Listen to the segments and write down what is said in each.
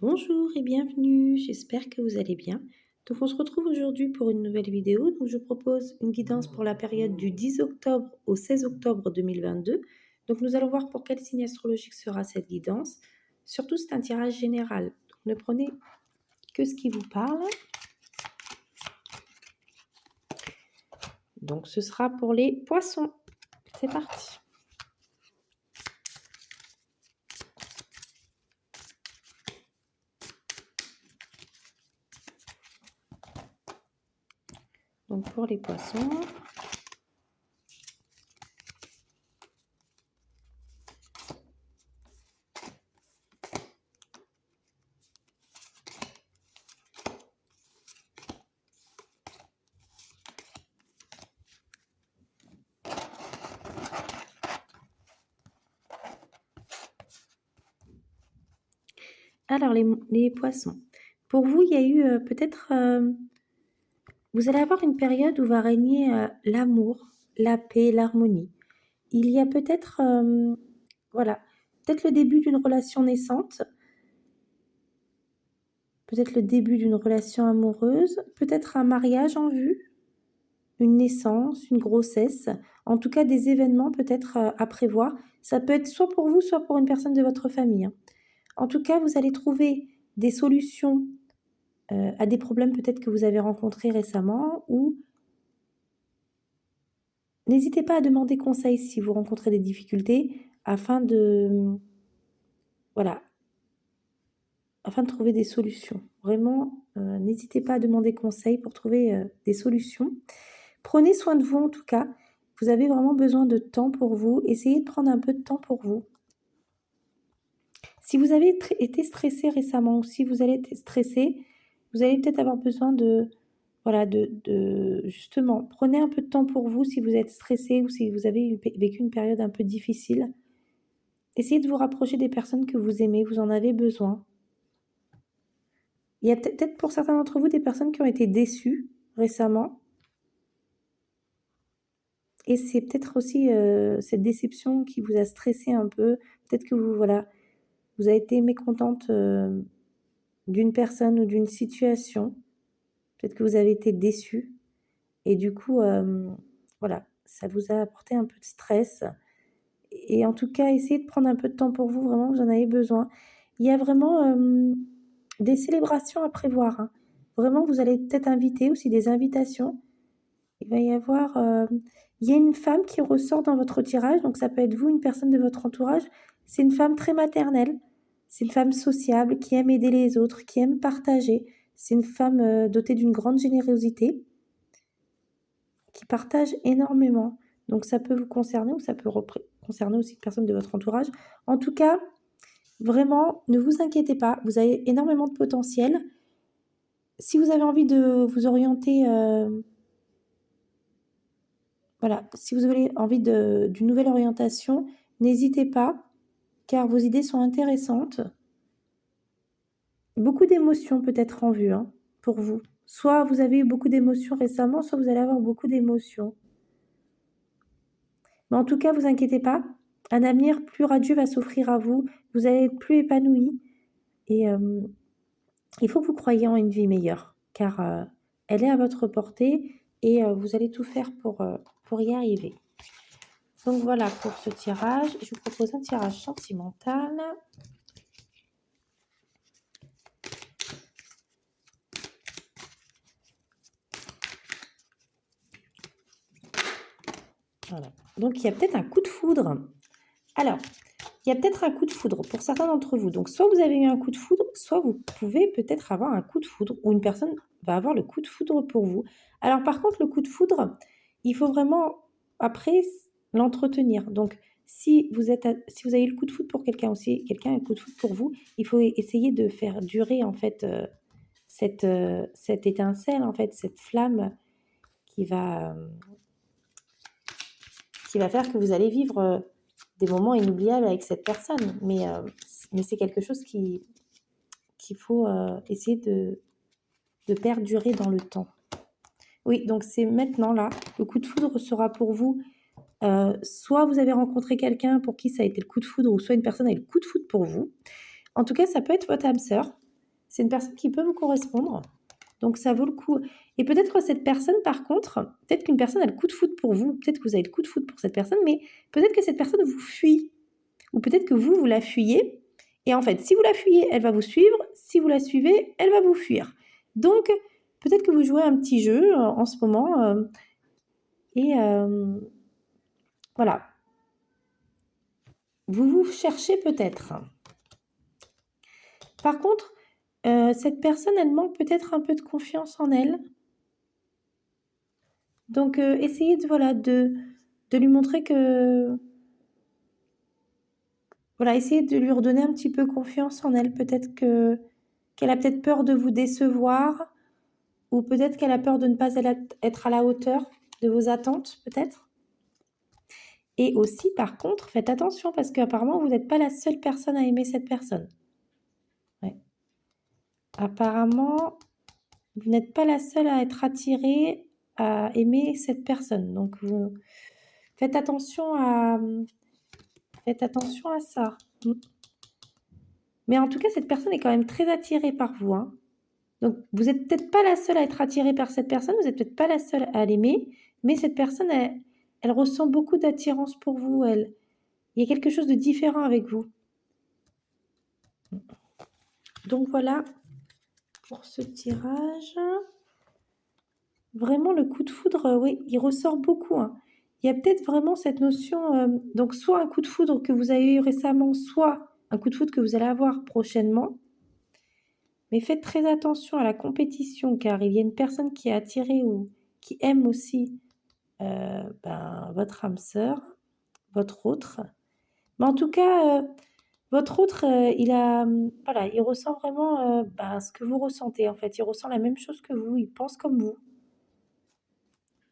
Bonjour et bienvenue, j'espère que vous allez bien. Donc on se retrouve aujourd'hui pour une nouvelle vidéo. Donc je vous propose une guidance pour la période du 10 octobre au 16 octobre 2022. Donc nous allons voir pour quel signe astrologique sera cette guidance. Surtout c'est un tirage général. Donc ne prenez que ce qui vous parle. Donc ce sera pour les poissons. C'est parti. Donc pour les poissons, alors les poissons. Pour vous, il y a eu peut-être... vous allez avoir une période où va régner l'amour, la paix, l'harmonie. Il y a peut-être, voilà, peut-être le début d'une relation naissante, peut-être le début d'une relation amoureuse, peut-être un mariage en vue, une naissance, une grossesse, en tout cas des événements peut-être à prévoir. Ça peut être soit pour vous, soit pour une personne de votre famille, hein. En tout cas, vous allez trouver des solutions à des problèmes peut-être que vous avez rencontrés récemment ou n'hésitez pas à demander conseil si vous rencontrez des difficultés afin de, voilà, afin de trouver des solutions. Vraiment, n'hésitez pas à demander conseil pour trouver des solutions. Prenez soin de vous en tout cas. Vous avez vraiment besoin de temps pour vous. Essayez de prendre un peu de temps pour vous. Si vous avez été stressé récemment ou si vous allez être stressé, vous allez peut-être avoir besoin de, voilà, justement, prenez un peu de temps pour vous si vous êtes stressé ou si vous avez vécu une période un peu difficile. Essayez de vous rapprocher des personnes que vous aimez, vous en avez besoin. Il y a peut-être pour certains d'entre vous des personnes qui ont été déçues récemment. Et c'est peut-être aussi cette déception qui vous a stressé un peu. Peut-être que vous, voilà, vous avez été mécontente d'une personne ou d'une situation. Peut-être que vous avez été déçue. Et du coup, voilà, ça vous a apporté un peu de stress. Et en tout cas, essayez de prendre un peu de temps pour vous. Vraiment, vous en avez besoin. Il y a vraiment des célébrations à prévoir, hein. Vraiment, vous allez peut-être inviter aussi des invitations. Il va y avoir, il y a une femme qui ressort dans votre tirage, donc ça peut être vous, une personne de votre entourage. C'est une femme très maternelle, c'est une femme sociable qui aime aider les autres, qui aime partager. C'est une femme dotée d'une grande générosité, qui partage énormément. Donc ça peut vous concerner ou ça peut concerner aussi une personne de votre entourage. En tout cas, vraiment, ne vous inquiétez pas, vous avez énormément de potentiel. Si vous avez envie de vous orienter, voilà, si vous avez envie d'une nouvelle orientation, n'hésitez pas, car vos idées sont intéressantes. Beaucoup d'émotions peut-être en vue, hein, pour vous. Soit vous avez eu beaucoup d'émotions récemment, soit vous allez avoir beaucoup d'émotions. Mais en tout cas, vous inquiétez pas, un avenir plus radieux va s'offrir à vous. Vous allez être plus épanoui et il faut que vous croyiez en une vie meilleure, car elle est à votre portée et vous allez tout faire pour y arriver. Donc voilà pour ce tirage. Je vous propose un tirage sentimental. Voilà. Donc il y a peut-être un coup de foudre. Alors, il y a peut-être un coup de foudre pour certains d'entre vous. Donc soit vous avez eu un coup de foudre, soit vous pouvez peut-être avoir un coup de foudre ou une personne va avoir le coup de foudre pour vous. Alors par contre, le coup de foudre, il faut vraiment après l'entretenir. Donc si vous avez eu le coup de foudre pour quelqu'un aussi, quelqu'un a un coup de foudre pour vous, il faut essayer de faire durer en fait cette étincelle, en fait, cette flamme qui va, qui va faire que vous allez vivre des moments inoubliables avec cette personne. Mais c'est quelque chose qu'il faut essayer de perdurer dans le temps. Oui, donc c'est maintenant là. Le coup de foudre sera pour vous. Soit vous avez rencontré quelqu'un pour qui ça a été le coup de foudre, ou soit une personne a eu le coup de foudre pour vous. En tout cas, ça peut être votre âme sœur. c'est une personne qui peut vous correspondre. Donc ça vaut le coup. Et peut-être que cette personne, par contre, peut-être qu'une personne a le coup de foudre pour vous, peut-être que vous avez le coup de foudre pour cette personne, mais peut-être que cette personne vous fuit. Ou peut-être que vous la fuyez. Et en fait, si vous la fuyez, elle va vous suivre. Si vous la suivez, elle va vous fuir. Donc, peut-être que vous jouez un petit jeu en ce moment. Et voilà. Vous vous cherchez peut-être. Par contre, cette personne, elle manque peut-être un peu de confiance en elle. Donc, essayez de lui montrer que... Voilà, essayez de lui redonner un petit peu confiance en elle. Peut-être qu'elle a peut-être peur de vous décevoir, ou peut-être qu'elle a peur de ne pas être à la hauteur de vos attentes, peut-être. Et aussi, par contre, faites attention, parce qu'apparemment, vous n'êtes pas la seule personne à aimer cette personne. Ouais. Apparemment, vous n'êtes pas la seule à être attirée, à aimer cette personne. Donc, faites attention à ça. Mais en tout cas, cette personne est quand même très attirée par vous, hein. Donc, vous n'êtes peut-être pas la seule à être attirée par cette personne, vous n'êtes peut-être pas la seule à l'aimer, mais cette personne, elle ressent beaucoup d'attirance pour vous. Il y a quelque chose de différent avec vous. Donc voilà pour ce tirage. Vraiment, le coup de foudre, oui, il ressort beaucoup, hein. Il y a peut-être vraiment cette notion, donc soit un coup de foudre que vous avez eu récemment, soit un coup de foudre que vous allez avoir prochainement. Mais faites très attention à la compétition, car il y a une personne qui est attirée ou qui aime aussi votre âme sœur, votre autre. Mais en tout cas, votre autre, voilà, il ressent vraiment ce que vous ressentez, en fait. Il ressent la même chose que vous, il pense comme vous.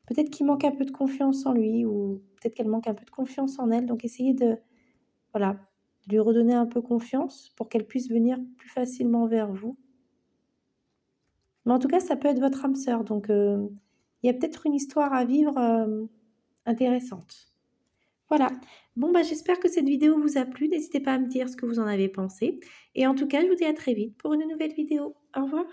Peut-être qu'il manque un peu de confiance en lui, ou peut-être qu'elle manque un peu de confiance en elle. Donc essayez voilà, de lui redonner un peu confiance pour qu'elle puisse venir plus facilement vers vous. Mais en tout cas, ça peut être votre âme sœur, donc il y a peut-être une histoire à vivre intéressante. Voilà. Bon, j'espère que cette vidéo vous a plu. N'hésitez pas à me dire ce que vous en avez pensé. Et en tout cas, je vous dis à très vite pour une nouvelle vidéo. Au revoir.